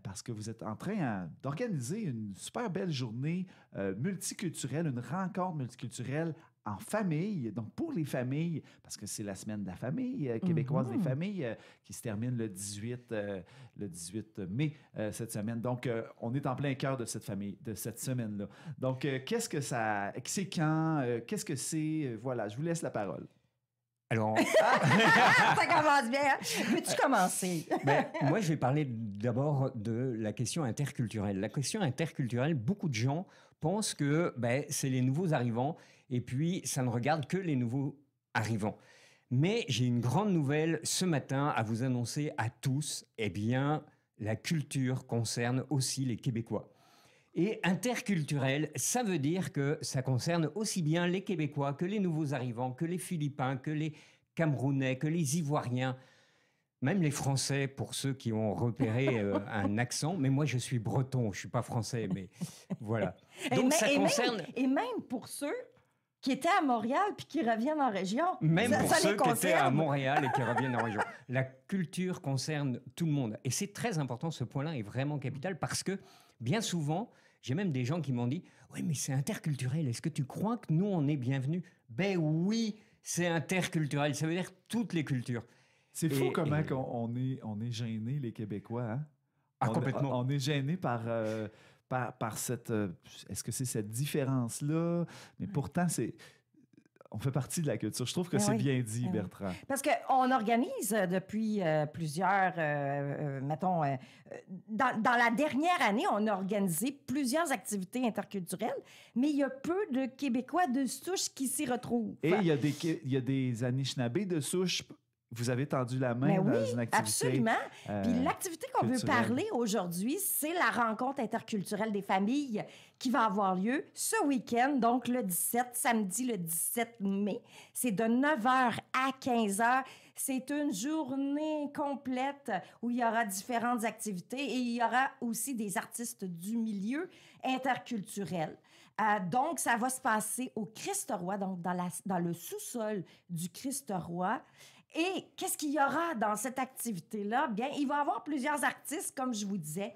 parce que vous êtes en train d'organiser une super belle journée multiculturelle, une rencontre multiculturelle en famille, donc pour les familles, parce que c'est la semaine de la famille québécoise des familles qui se termine le 18 mai cette semaine. Donc, on est en plein cœur de cette famille, de cette semaine-là. Donc, qu'est-ce que ça... C'est quand? Qu'est-ce que c'est? Voilà, je vous laisse la parole. Alors, Ça commence bien. Hein? Peux-tu commencer? moi, je vais parler d'abord de la question interculturelle. La question interculturelle, beaucoup de gens pensent que c'est les nouveaux arrivants et puis ça ne regarde que les nouveaux arrivants. Mais j'ai une grande nouvelle ce matin à vous annoncer à tous. Eh bien, la culture concerne aussi les Québécois. Et interculturel, ça veut dire que ça concerne aussi bien les Québécois que les nouveaux arrivants, que les Philippins, que les Camerounais, que les Ivoiriens, même les Français, pour ceux qui ont repéré un accent. Mais moi, je suis breton, je ne suis pas français, mais voilà. Donc, ça concerne... Même pour ceux qui étaient à Montréal puis qui reviennent en région. Même pour ça ceux les qui étaient à concerne. Montréal et qui reviennent en région. La culture concerne tout le monde. Et c'est très important, ce point-là est vraiment capital parce que bien souvent, j'ai même des gens qui m'ont dit « Oui, mais c'est interculturel, est-ce que tu crois que nous, on est bienvenus ?» Ben oui, c'est interculturel, ça veut dire toutes les cultures. C'est fou comment on est gênés, les Québécois. Hein? Complètement. On est gênés par cette... est-ce que c'est cette différence-là? Mais pourtant, on fait partie de la culture. Je trouve que c'est bien dit, Bertrand. Parce qu'on organise depuis plusieurs... mettons, dans la dernière année, on a organisé plusieurs activités interculturelles, mais il y a peu de Québécois de souche qui s'y retrouvent. Et il y a des Anishinabés de souche. Vous avez tendu la main dans une activité. Absolument. Puis l'activité qu'on veut parler aujourd'hui, c'est la rencontre interculturelle des familles qui va avoir lieu ce week-end, donc le 17, samedi le 17 mai. C'est de 9h à 15h. C'est une journée complète où il y aura différentes activités et il y aura aussi des artistes du milieu interculturel. Donc, ça va se passer au Christ-Roi, donc dans le sous-sol du Christ-Roi. Et qu'est-ce qu'il y aura dans cette activité-là? Bien, il va y avoir plusieurs artistes, comme je vous disais,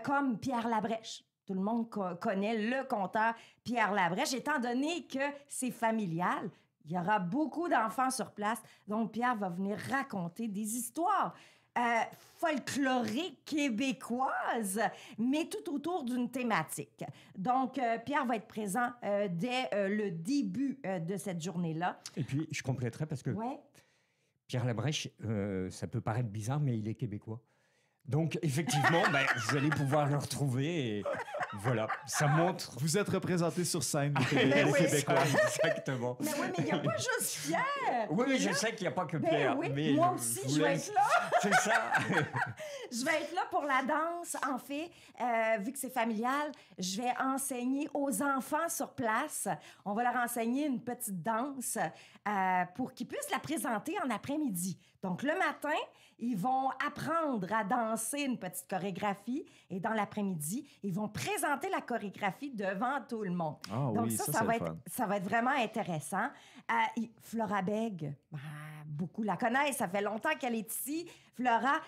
comme Pierre Labrèche. Tout le monde connaît le conteur Pierre Labrèche, étant donné que c'est familial. Il y aura beaucoup d'enfants sur place. Donc, Pierre va venir raconter des histoires folkloriques québécoises, mais tout autour d'une thématique. Donc, Pierre va être présent dès le début de cette journée-là. Et puis, je compléterai parce que... Ouais. Pierre Labrèche, ça peut paraître bizarre, mais il est québécois. Donc, effectivement, vous allez pouvoir le retrouver. Et voilà, ça montre... Vous êtes représenté sur scène, les Québécois. Exactement. Mais oui, mais il n'y a pas juste Pierre. Oui, mais je sais qu'il n'y a pas que Pierre. Oui, mais moi aussi, je vais être là. C'est ça. Je vais être là pour la danse. En fait, vu que c'est familial, je vais enseigner aux enfants sur place. On va leur enseigner une petite danse pour qu'ils puissent la présenter en après-midi. Donc, le matin, ils vont apprendre à danser une petite chorégraphie et dans l'après-midi, ils vont présenter la chorégraphie devant tout le monde. Ah, donc, oui, ça va être vraiment intéressant. Flora Beg, beaucoup la connaissent, ça fait longtemps qu'elle est ici. Flora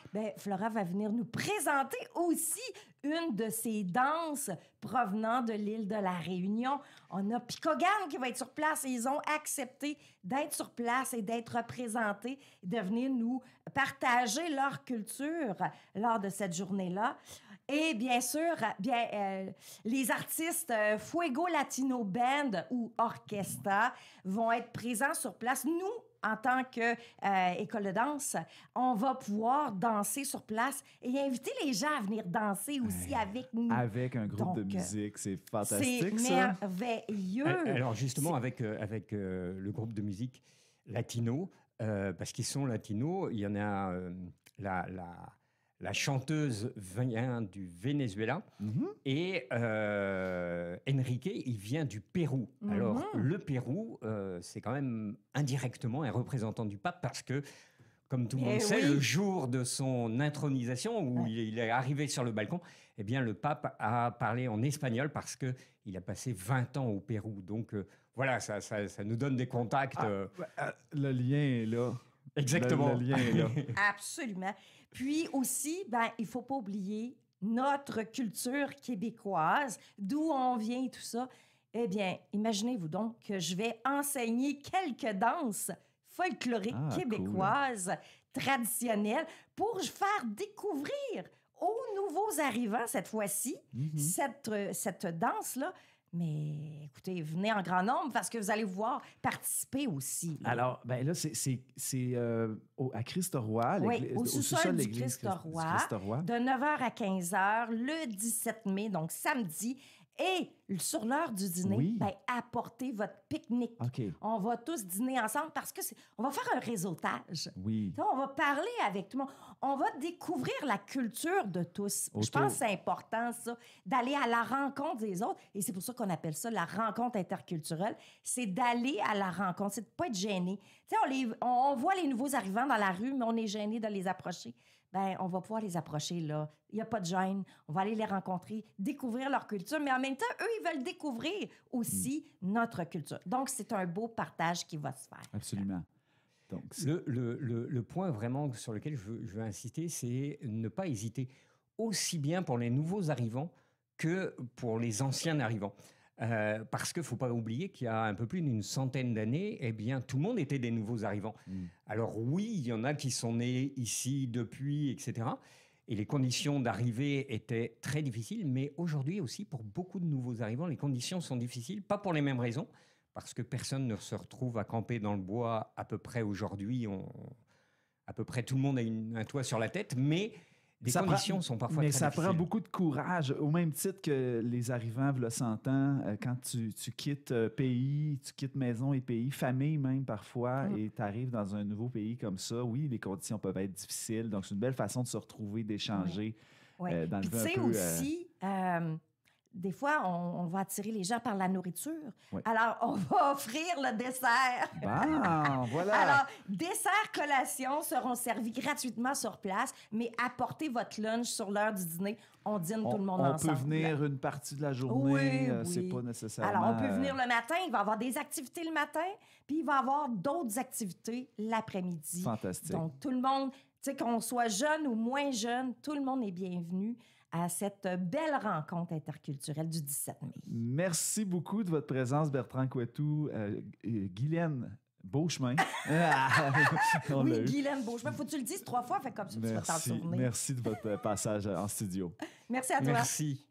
va venir nous présenter aussi une de ses danses provenant de l'île de la Réunion. On a Picogan qui va être sur place et ils ont accepté d'être sur place et d'être représentés, de venir nous partager leur culture lors de cette journée-là. Et bien sûr, les artistes Fuego Latino Band ou Orchestra vont être présents sur place. Nous, en tant qu'école de danse, on va pouvoir danser sur place et inviter les gens à venir danser aussi avec nous. Avec un groupe de musique, c'est fantastique, c'est ça. merveilleux. Alors justement, avec le groupe de musique latino, parce qu'ils sont latinos, il y en a la chanteuse vient du Venezuela et Enrique, il vient du Pérou. Alors, le Pérou, c'est quand même indirectement un représentant du pape parce que, comme tout le monde sait, le jour de son intronisation, où il est arrivé sur le balcon, eh bien, le pape a parlé en espagnol parce qu'il a passé 20 ans au Pérou. Donc, voilà, ça nous donne des contacts. Le lien est là. Exactement. Le lien est là. Absolument. Puis aussi, il ne faut pas oublier notre culture québécoise, d'où on vient et tout ça. Eh bien, imaginez-vous donc que je vais enseigner quelques danses folkloriques québécoises traditionnelles pour faire découvrir aux nouveaux arrivants, cette fois-ci, cette danse-là. Mais écoutez, venez en grand nombre parce que vous allez pouvoir participer aussi. Là. Alors, ben là, c'est à Christ-Roi, au sous-sol du Christ-Roi, de 9h à 15h, le 17 mai, donc samedi. Et sur l'heure du dîner, ben, apportez votre pique-nique. Okay. On va tous dîner ensemble parce que on va faire un réseautage. Oui. Donc, on va parler avec tout le monde. On va découvrir la culture de tous. Je pense que c'est important, ça, d'aller à la rencontre des autres. Et c'est pour ça qu'on appelle ça la rencontre interculturelle. C'est d'aller à la rencontre. C'est de ne pas être gêné. Tu sais, on voit les nouveaux arrivants dans la rue, mais on est gêné de les approcher. Ben, on va pouvoir les approcher, là. Il n'y a pas de gêne. On va aller les rencontrer, découvrir leur culture, mais en même temps, eux, ils veulent découvrir aussi notre culture. Donc, c'est un beau partage qui va se faire. Absolument. Donc, le point vraiment sur lequel je veux insister, c'est ne pas hésiter, aussi bien pour les nouveaux arrivants que pour les anciens arrivants. Parce qu'il ne faut pas oublier qu'il y a un peu plus d'une centaine d'années, eh bien, tout le monde était des nouveaux arrivants. Alors oui, il y en a qui sont nés ici depuis, etc. Et les conditions d'arrivée étaient très difficiles. Mais aujourd'hui aussi, pour beaucoup de nouveaux arrivants, les conditions sont difficiles, pas pour les mêmes raisons, parce que personne ne se retrouve à camper dans le bois à peu près aujourd'hui. À peu près tout le monde a un toit sur la tête, mais... Les conditions sont parfois très difficiles. Mais ça prend beaucoup de courage, au même titre que les arrivants, v'là 100 ans, quand tu quittes pays, tu quittes maison et pays, famille même parfois, et tu arrives dans un nouveau pays comme ça. Oui, les conditions peuvent être difficiles, donc c'est une belle façon de se retrouver, d'échanger. D'enlever Puis tu sais aussi... Des fois, on va attirer les gens par la nourriture. Oui. Alors, on va offrir le dessert. Bon, voilà. Alors, dessert, collation seront servis gratuitement sur place, mais apportez votre lunch sur l'heure du dîner. On dîne tout le monde ensemble. On peut venir une partie de la journée. Oui. C'est pas nécessairement... Alors, on peut venir le matin. Il va y avoir des activités le matin, puis il va y avoir d'autres activités l'après-midi. Fantastique. Donc, tout le monde, tu sais, qu'on soit jeune ou moins jeune, tout le monde est bienvenu à cette belle rencontre interculturelle du 17 mai. Merci beaucoup de votre présence, Bertrand Couettou. Guylaine Beauchemin. Oui, Guylaine Beauchemin. Faut que tu le dises 3 fois, fait comme ça, tu vas t'en souvenir. Merci de votre passage en studio. Merci à toi. Merci.